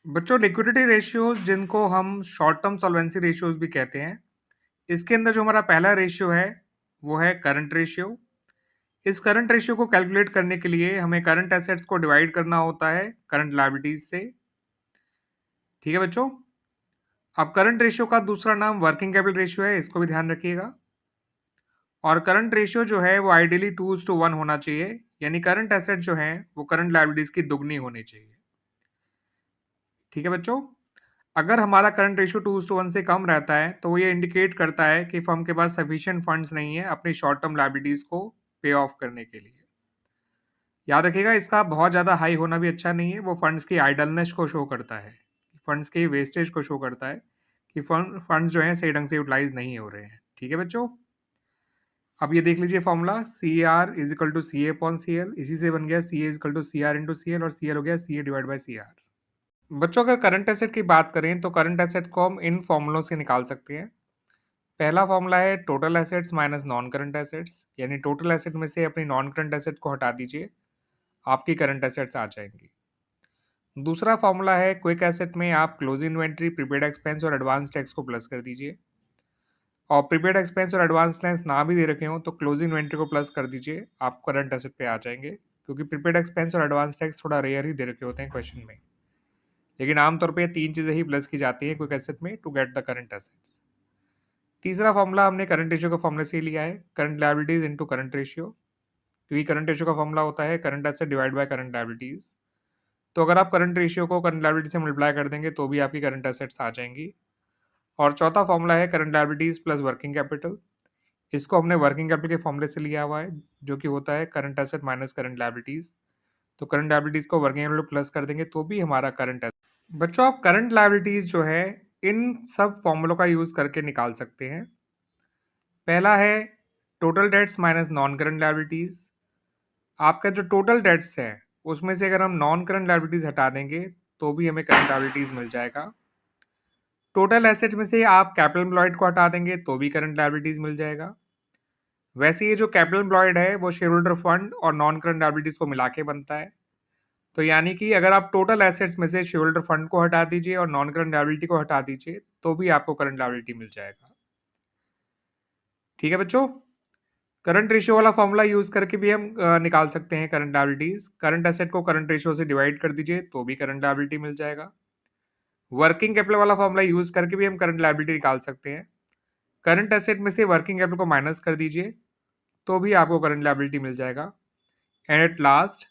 बच्चों liquidity ratios जिनको हम शॉर्ट टर्म सॉल्वेंसी रेशियोज भी कहते हैं, इसके अंदर जो हमारा पहला रेशियो है वो है करंट रेशियो। इस करंट रेशियो को कैलकुलेट करने के लिए हमें करंट एसेट्स को डिवाइड करना होता है करंट लायबिलिटीज से। ठीक है बच्चों। अब करंट रेशियो का दूसरा नाम वर्किंग कैपिटल रेशियो है, इसको भी ध्यान रखिएगा। और करंट रेशियो जो है वो आइडियली 2:1 होना चाहिए, यानी करंट एसेट जो है वो करंट लायबिलिटीज की दुगनी होनी चाहिए। ठीक है बच्चों। अगर हमारा करंट रेशियो 2:1 से कम रहता है तो ये इंडिकेट करता है कि फर्म के पास सफिशिएंट फंड्स नहीं है अपनी शॉर्ट टर्म लायबिलिटीज को पे ऑफ करने के लिए। याद रखिएगा, इसका बहुत ज़्यादा हाई होना भी अच्छा नहीं है, वो फंड्स की आइडलनेस को शो करता है, फंड्स की वेस्टेज को शो करता है कि फंड्स जो हैं सही ढंग से यूटिलाइज नहीं हो रहे हैं। ठीक है बच्चों। अब ये देख लीजिए formula C R is equal to C A upon C L, इसी से बन गया C A is equal to C R into C L, और सी एल हो गया C A divide by C R. बच्चों अगर करंट एसेट की बात करें तो करंट एसेट को हम इन फॉर्मूलों से निकाल सकते हैं। पहला फॉर्मूला है total assets minus non current assets, यानी टोटल एसेट में से अपनी नॉन करंट एसेट को हटा दीजिए, आपकी करंट एसेट्स आ जाएंगी। दूसरा फॉर्मूला है क्विक एसेट में आप क्लोजिंग इन्वेंट्री, प्रीपेड एक्सपेंस और एडवांस टैक्स को प्लस कर दीजिए। और प्रीपेड एक्सपेंस और एडवांस टैक्स ना भी दे रखे हो तो क्लोजिंग इन्वेंट्री को प्लस कर दीजिए, आप करंट एसेट पे आ जाएंगे, क्योंकि प्रीपेड एक्सपेंस और एडवांस टैक्स थोड़ा रेयर ही दे रखे होते हैं क्वेश्चन में, लेकिन आमतौर पे तीन चीजें ही प्लस की जाती है क्विक एसेट में to get the current assets. तीसरा फॉर्मूला हमने करंट रेशियो का फॉर्मूला से लिया है, current liabilities into current ratio, क्योंकि करंट रेशियो का फॉर्मूला होता है current asset divide by current liabilities. तो अगर आप करंट रेशियो को करंट लायबिलिटी से मल्टीप्लाई कर देंगे तो भी आपकी करंट एसेट्स आ जाएंगी। और चौथा फॉर्मूला है current liabilities plus working capital, इसको हमने वर्किंग कैपिटल के फॉर्मूले से लिया हुआ है, जो कि होता है current asset minus current liabilities. तो करंट लायबिलिटीज को वर्किंग कैपिटल प्लस कर देंगे तो भी हमारा करंट एसेट। बच्चों आप करंट लायबिलिटीज जो है इन सब फॉर्मूलों का यूज करके निकाल सकते हैं। पहला है total debts minus non current liabilities. आपका जो टोटल डेट्स है उसमें से अगर हम नॉन करंट लायबिलिटीज हटा देंगे तो भी हमें करंट लायबिलिटीज मिल जाएगा। टोटल एसेट्स में से आप कैपिटल एम्प्लॉयड को हटा देंगे तो भी करंट लायबिलिटीज मिल जाएगा। वैसे ये जो कैपिटल एम्प्लॉयड है वो शेयर होल्डर फंड और नॉन करंट लायबिलिटीज को मिला के बनता है। तो यानी कि अगर आप टोटल एसेट्स में से शेयर होल्डर फंड को हटा दीजिए और नॉन करंट लायबिलिटी को हटा दीजिए तो भी आपको करंट लायबिलिटी मिल जाएगा। ठीक है बच्चों। करंट रेशियो वाला फॉर्मूला यूज करके भी हम निकाल सकते हैं करंट लायबिलिटीज। करंट एसेट को करंट रेशियो से डिवाइड कर दीजिए तो भी करंट लायबिलिटी मिल जाएगा। वर्किंग कैपिटल वाला फॉर्मूला यूज करके भी हम करंट लायबिलिटी निकाल सकते हैं। करंट एसेट में से वर्किंग कैपिटल को माइनस कर दीजिए तो भी आपको करंट लायबिलिटी मिल जाएगा। And at last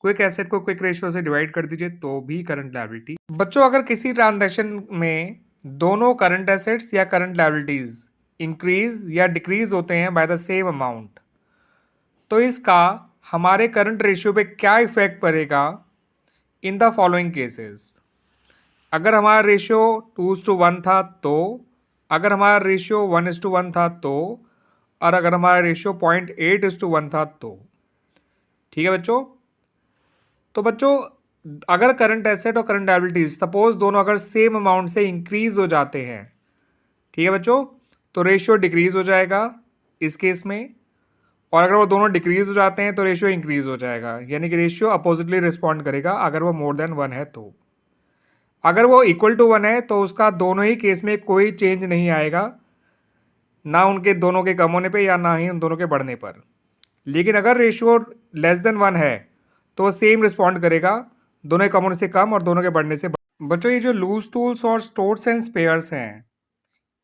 quick asset को क्विक रेशियो से डिवाइड कर दीजिए तो भी करंट लायबिलिटी। बच्चों अगर किसी ट्रांजैक्शन में दोनों करंट एसेट्स या करंट लायबिलिटीज इंक्रीज या डिक्रीज होते हैं बाय द सेम अमाउंट, तो इसका हमारे करंट रेशियो पे क्या इफेक्ट पड़ेगा इन द फॉलोइंग केसेस। अगर हमारा रेशियो 2:1 था तो, अगर हमारा रेशियो 1:1 था तो, और अगर हमारा रेशियो 0.8:1 था तो। ठीक है बच्चों। तो बच्चों अगर करंट एसेट और करंट लायबिलिटीज सपोज दोनों अगर सेम अमाउंट से इंक्रीज हो जाते हैं, ठीक है बच्चों, तो रेशियो डिक्रीज हो जाएगा इस केस में। और अगर वो दोनों डिक्रीज हो जाते हैं तो रेशियो इंक्रीज हो जाएगा, यानी कि रेशियो अपोजिटली रिस्पॉन्ड करेगा अगर वो मोर देन 1 है तो। अगर वो इक्वल टू 1 है तो उसका दोनों ही केस में कोई चेंज नहीं आएगा, ना उनके दोनों के कम होने पे या ना ही उन दोनों के बढ़ने पर। लेकिन अगर रेशियो लेस देन 1 है तो सेम रिस्पॉन्ड करेगा, दोनों के कम होने से कम और दोनों के बढ़ने से बच्चों ये जो लूज टूल्स और स्टोर्स एंड स्पेयर्स हैं,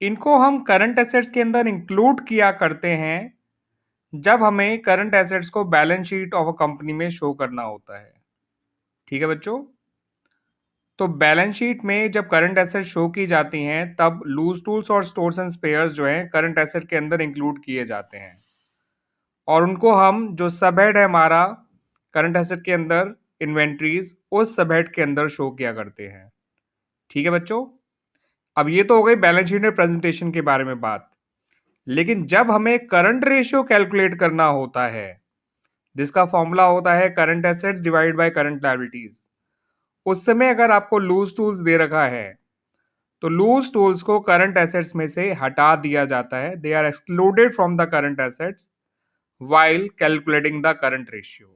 इनको हम करंट एसेट्स के अंदर इंक्लूड किया करते हैं जब हमें करंट एसेट्स को balance sheet of a company में शो करना होता है। ठीक है बच्चों। तो बैलेंस शीट में जब करंट एसेट शो की जाती हैं तब लूज टूल्स और स्टोर्स एंड स्पेयर्स जो हैं करंट एसेट के अंदर इंक्लूड किए जाते हैं, और उनको हम जो सब हेड है हमारा करंट एसेट के अंदर इन्वेंट्रीज, उस सब हेड के अंदर शो किया करते हैं। ठीक है बच्चों। अब ये तो हो गई बैलेंस शीट में प्रेजेंटेशन के बारे में बात, लेकिन जब हमें करंट रेशियो कैलकुलेट करना होता है जिसका फॉर्मूला होता है current assets divide by current liabilities, उस समय अगर आपको लूज टूल्स दे रखा है तो लूज टूल्स को करंट एसेट्स में से हटा दिया जाता है, they are excluded from the current assets while calculating the current ratio.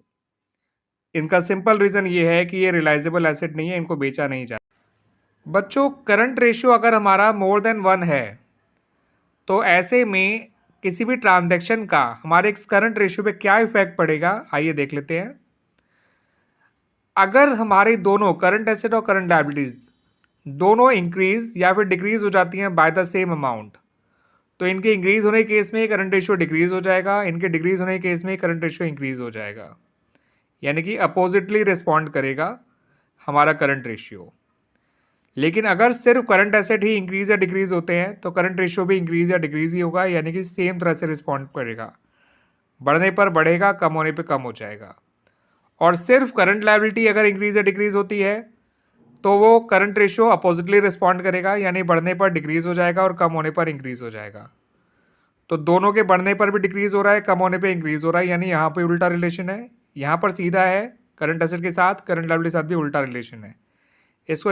इनका सिंपल रीजन ये है कि ये रिलाइजेबल एसेट नहीं है, इनको बेचा नहीं जाता। बच्चों, करंट रेशियो अगर हमारा मोर देन 1 है, तो ऐसे में किसी भी ट्रांजैक्शन का हमारे इस करंट रेशियो पे क्या इफेक्ट पड़ेगा, आइए देख लेते हैं। अगर हमारे दोनों करंट एसेट और करंट लायबिलिटीज दोनों इंक्रीज या फिर डिक्रीज हो जाती हैं बाय द सेम अमाउंट, तो इनके इंक्रीज होने के केस में करंट रेशियो डिक्रीज हो जाएगा, इनके डिक्रीज होने के केस में करंट रेशियो इंक्रीज हो जाएगा, यानी कि अपोजिटली रिस्पॉन्ड करेगा हमारा करंट रेशियो। लेकिन अगर सिर्फ करंट एसेट ही इंक्रीज या डिक्रीज होते हैं तो करंट रेशियो भी इंक्रीज या डिक्रीज ही होगा, यानी कि सेम तरह से रिस्पॉन्ड करेगा, बढ़ने पर बढ़ेगा, कम होने पे कम हो जाएगा। और सिर्फ करंट लायबिलिटी अगर इंक्रीज या डिक्रीज होती है तो वो करंट रेशियो अपोजिटली रिस्पॉन्ड करेगा, यानी बढ़ने पर डिक्रीज हो जाएगा और कम होने पर इंक्रीज हो जाएगा। तो दोनों के बढ़ने पर भी डिक्रीज हो रहा है, कम होने पे इंक्रीज हो रहा है, यानी यहाँ पे उल्टा रिलेशन है। यहाँ पर सीधा है, करंट एसेट के साथ करंट लायबिलिटी के साथ भी उल्टा रिलेशन है। इसको